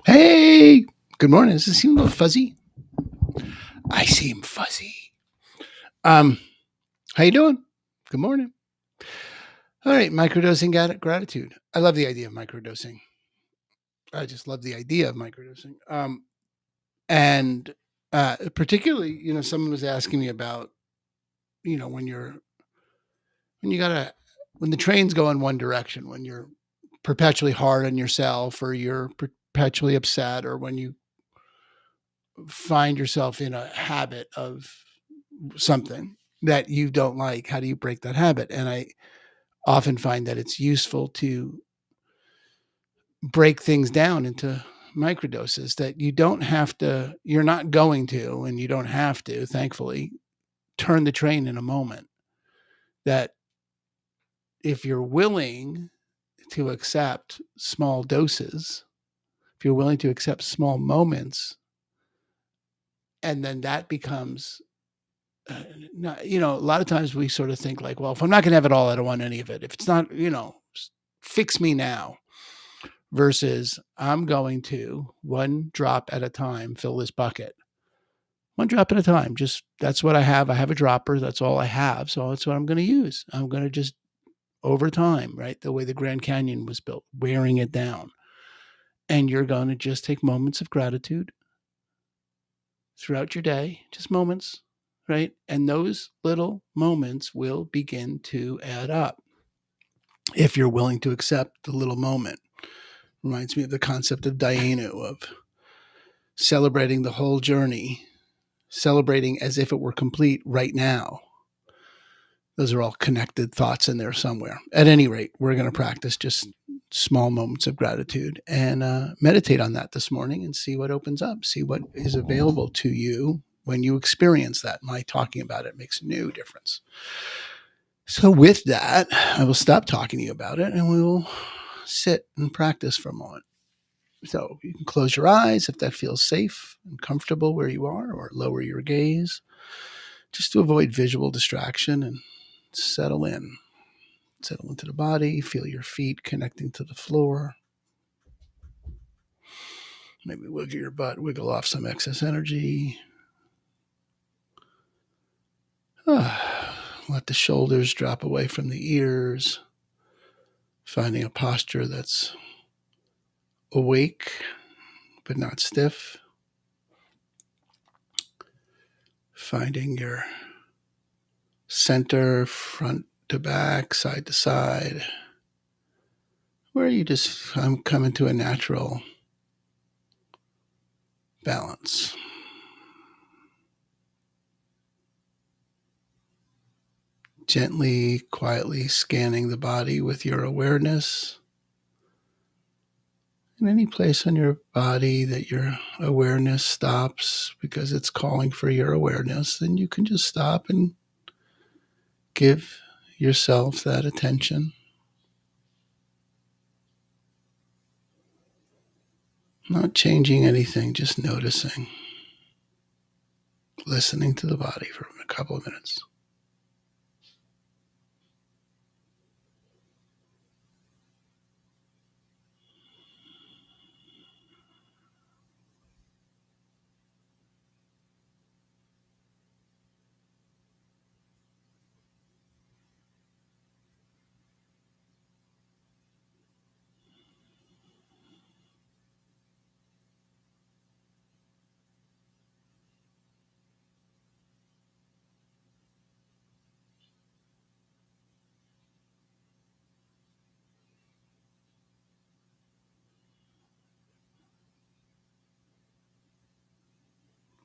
Hey, good morning. Does it seem a little fuzzy? I seem fuzzy. Um, how you doing? Good morning. All right, microdosing gratitude. I love the idea of microdosing. I just love the idea of microdosing. And particularly, someone was asking me about, when when you gotta when the trains go in one direction, when you're perpetually hard on yourself, or you're perpetually upset, or when you find yourself in a habit of something that you don't like, how do you break that habit? And I often find that it's useful to break things down into microdoses that you're not going to, and you don't have to, thankfully, turn the train in a moment. That if you're willing to accept small doses, if you're willing to accept small moments, and then that becomes a lot of times we sort of think like, well, if I'm not going to have it all, I don't want any of it. If it's not, fix me now, versus I'm going to, one drop at a time, fill this bucket. One drop at a time. Just that's what I have. I have a dropper. That's all I have. So that's what I'm going to use. I'm going to just over time, right? The way the Grand Canyon was built, wearing it down. And you're going to just take moments of gratitude throughout your day, just moments, right? And those little moments will begin to add up if you're willing to accept the little moment. Reminds me of the concept of Dayenu, of celebrating the whole journey, celebrating as if it were complete right now. Those are all connected thoughts in there somewhere. At any rate, we're going to practice just small moments of gratitude and meditate on that this morning and see what opens up, see what is available to you when you experience that. My talking about it makes no difference. So, with that, I will stop talking to you about it and we will sit and practice for a moment. So, you can close your eyes if that feels safe and comfortable where you are, or lower your gaze just to avoid visual distraction and settle in. Settle into the body, feel your feet connecting to the floor. Maybe wiggle your butt, wiggle off some excess energy. Let the shoulders drop away from the ears, finding a posture that's awake but not stiff. Finding your center, front to back, side to side, where you just come into a natural balance. Gently, quietly scanning the body with your awareness. In any place on your body that your awareness stops because it's calling for your awareness, then you can just stop and give yourself that attention. Not changing anything, just noticing, listening to the body for a couple of minutes.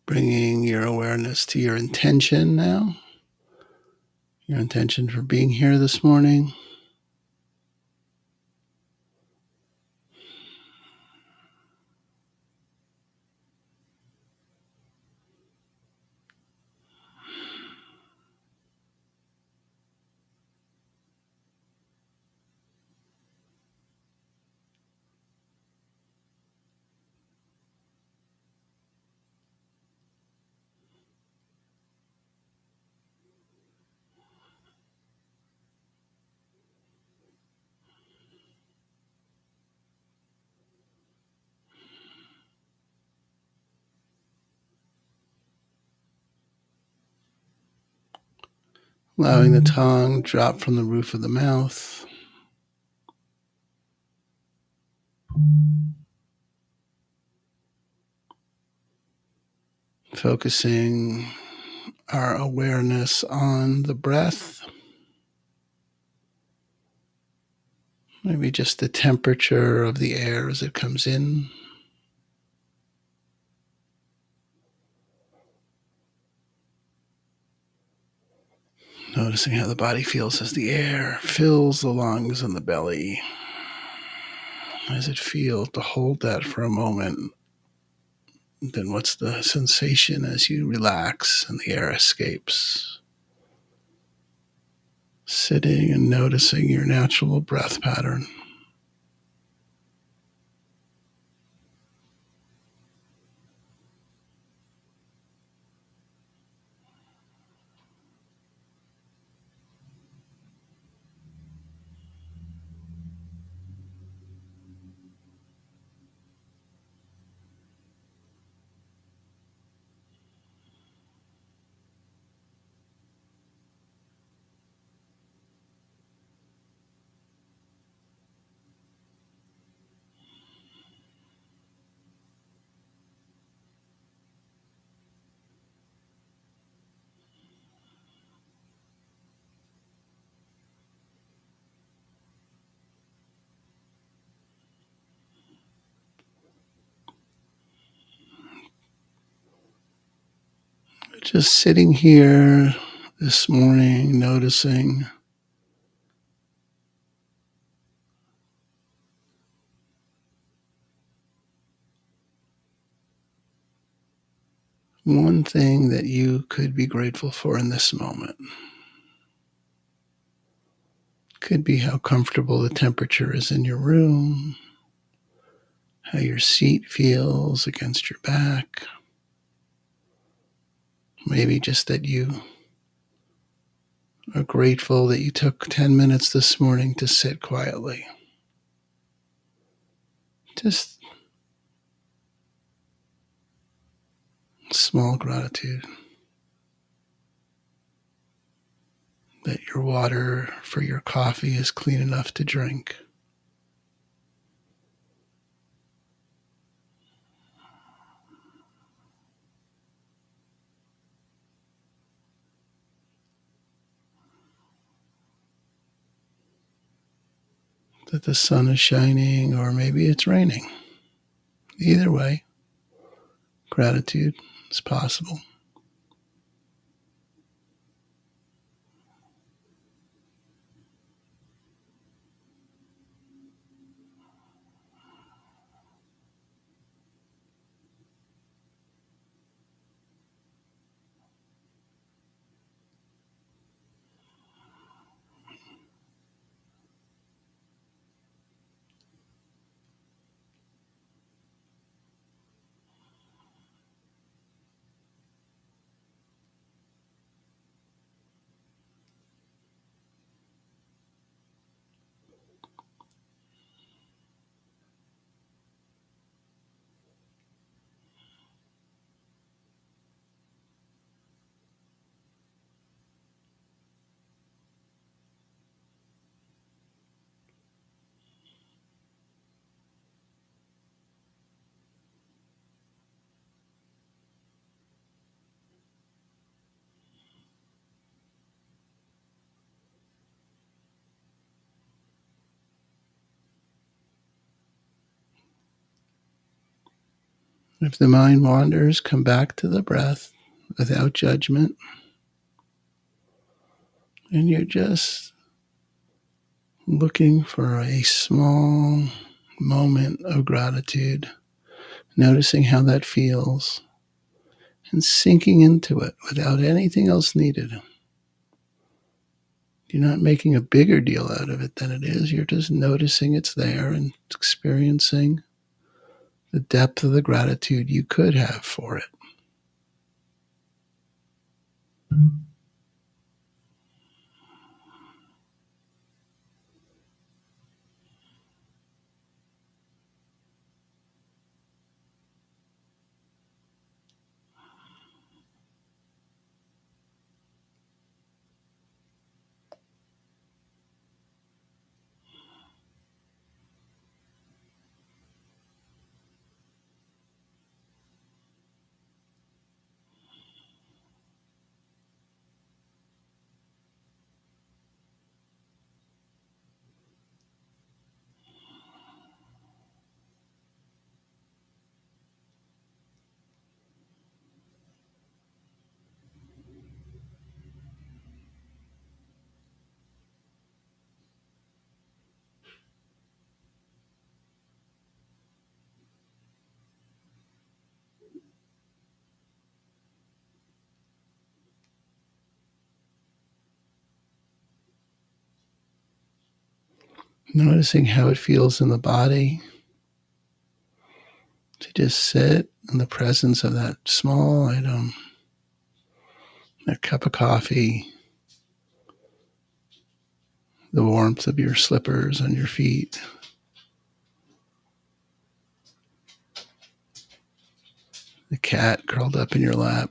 Bringing your awareness to your intention now, your intention for being here this morning. allowing the tongue drop from the roof of the mouth. Focusing our awareness on the breath, maybe just the temperature of the air as it comes in. Noticing how the body feels as the air fills the lungs and the belly. As it feels to hold that for a moment, then what's the sensation as you relax and the air escapes? Sitting and noticing your natural breath pattern. Just sitting here this morning, noticing one thing that you could be grateful for in this moment. Could be how comfortable the temperature is in your room, how your seat feels against your back. Maybe just that you are grateful that you took 10 minutes this morning to sit quietly. Just small gratitude that your water for your coffee is clean enough to drink. That the sun is shining, or maybe it's raining. Either way, gratitude is possible. If the mind wanders, come back to the breath without judgment. And you're just looking for a small moment of gratitude, noticing how that feels and sinking into it without anything else needed. You're not making a bigger deal out of it than it is. You're just noticing it's there and experiencing the depth of the gratitude you could have for it. Noticing how it feels in the body to just sit in the presence of that small item, that cup of coffee, the warmth of your slippers on your feet, the cat curled up in your lap.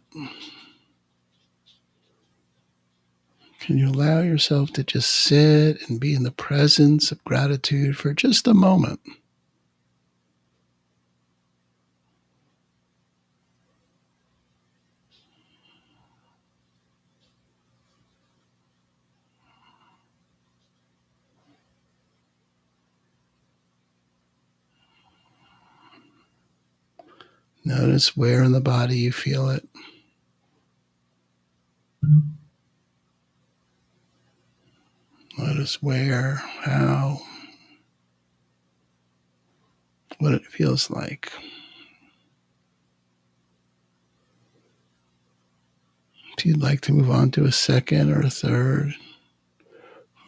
Can you allow yourself to just sit and be in the presence of gratitude for just a moment? Notice where in the body you feel it. Notice where, how, what it feels like. If you'd like to move on to a second or a third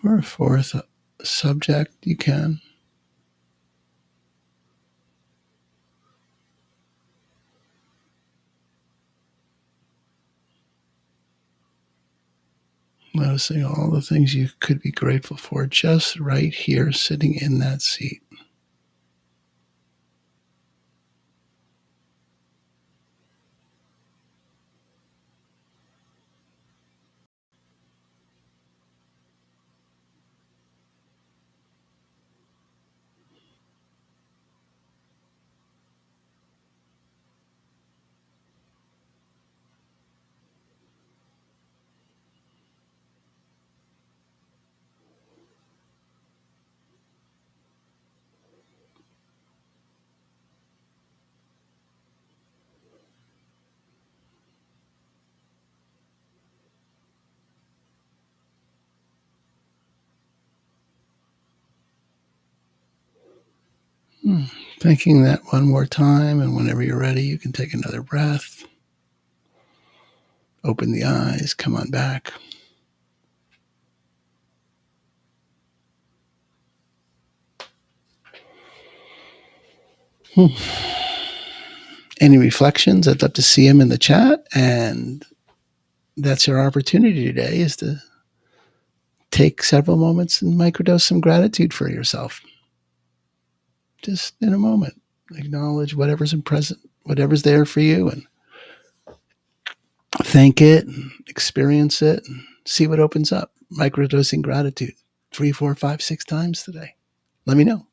or a fourth subject, you can. Noticing all the things you could be grateful for just right here, sitting in that seat. Thinking that one more time, and whenever you're ready, you can take another breath. Open the eyes, come on back. Any reflections? I'd love to see them in the chat. And that's your opportunity today, is to take several moments and microdose some gratitude for yourself. Just in a moment, acknowledge whatever's in present, whatever's there for you, and thank it and experience it and see what opens up. Microdosing gratitude 3, 4, 5, 6 times today. Let me know.